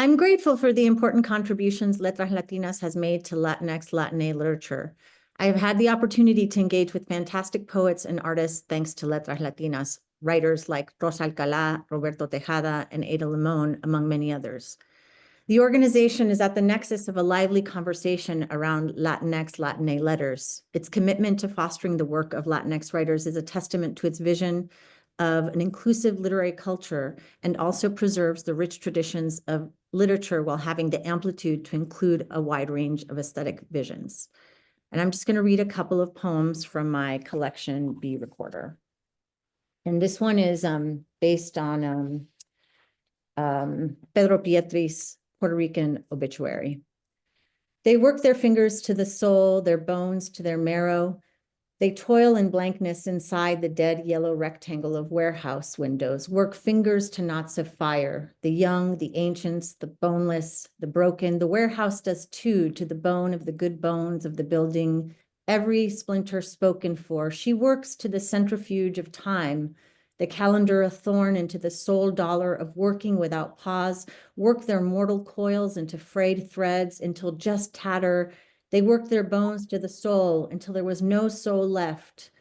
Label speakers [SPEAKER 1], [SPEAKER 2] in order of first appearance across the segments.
[SPEAKER 1] I'm grateful for the important contributions Letras Latinas has made to Latinx Latina literature. I have had the opportunity to engage with fantastic poets and artists thanks to Letras Latinas, writers like Rosa Alcalá, Roberto Tejada, and Ada Limón, among many others. The organization is at the nexus of a lively conversation around Latinx Latina letters. Its commitment to fostering the work of Latinx writers is a testament to its vision of an inclusive literary culture and also preserves the rich traditions of literature while having the amplitude to include a wide range of aesthetic visions. And I'm just going to read a couple of poems from my collection, Bee Recorder. And this one is based on Pedro Pietri's Puerto Rican obituary. They work their fingers to the soul, their bones to their marrow. They toil in blankness inside the dead yellow rectangle of warehouse windows, work fingers to knots of fire, the young, the ancients, the boneless, the broken. The warehouse does too, to the bone of the good bones of the building, every splinter spoken for. She works to the centrifuge of time, the calendar a thorn into the sole dollar of working without pause, work their mortal coils into frayed threads until just tatter. They worked their bones to the soul until there was no soul left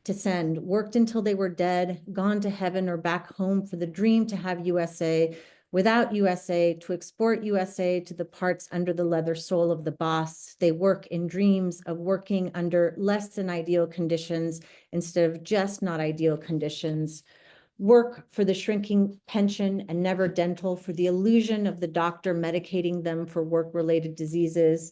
[SPEAKER 1] to send, worked until they were dead, gone to heaven or back home for the dream to have USA, without USA, to export USA to the parts under the leather sole of the boss. They work in dreams of working under less than ideal conditions instead of just not ideal conditions. Work for the shrinking pension and never dental, for the illusion of the doctor medicating them for work-related diseases,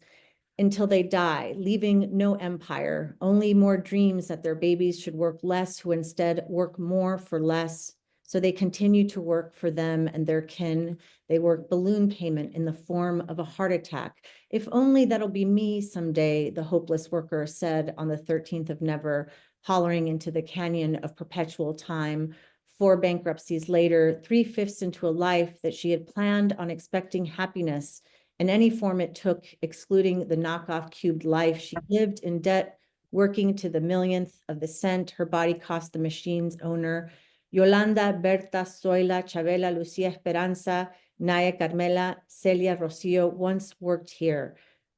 [SPEAKER 1] until they die, leaving no empire, only more dreams that their babies should work less, who instead work more for less. So they continue to work for them and their kin. They work balloon payment in the form of a heart attack. If only that'll be me someday, the hopeless worker said on the 13th of Never, hollering into the canyon of perpetual time. 4 bankruptcies later, 3/5 into a life that she had planned on expecting happiness in any form it took, excluding the knockoff cubed life. She lived in debt, working to the millionth of the cent her body cost the machine's owner. Yolanda, Berta, Zoila, Chabela, Lucia Esperanza, Naya, Carmela, Celia, Rocio once worked here,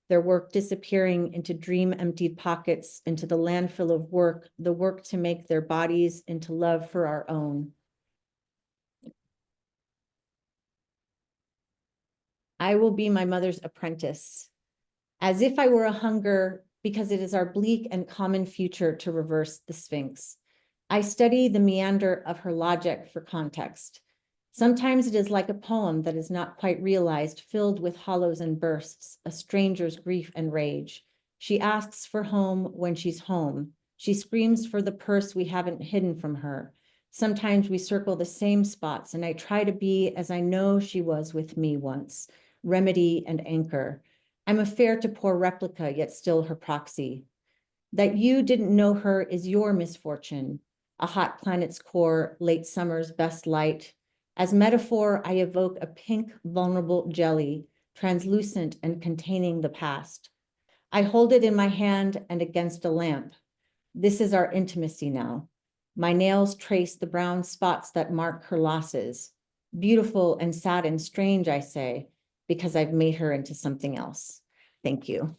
[SPEAKER 1] their work disappearing into dream-emptied pockets, into the landfill of work, the work to make their bodies into love for our own. I will be my mother's apprentice, as if I were a hunger, because it is our bleak and common future to reverse the Sphinx. I study the meander of her logic for context. Sometimes it is like a poem that is not quite realized, filled with hollows and bursts, a stranger's grief and rage. She asks for home when she's home. She screams for the purse we haven't hidden from her. Sometimes we circle the same spots, and I try to be as I know she was with me once, remedy and anchor. I'm a fair to poor replica, yet still her proxy. That you didn't know her is your misfortune, a hot planet's core, late summer's best light. As metaphor, I evoke a pink, vulnerable jelly, translucent and containing the past. I hold it in my hand and against a lamp. This is our intimacy now. My nails trace the brown spots that mark her losses. Beautiful and sad and strange, I say, because I've made her into something else. Thank you.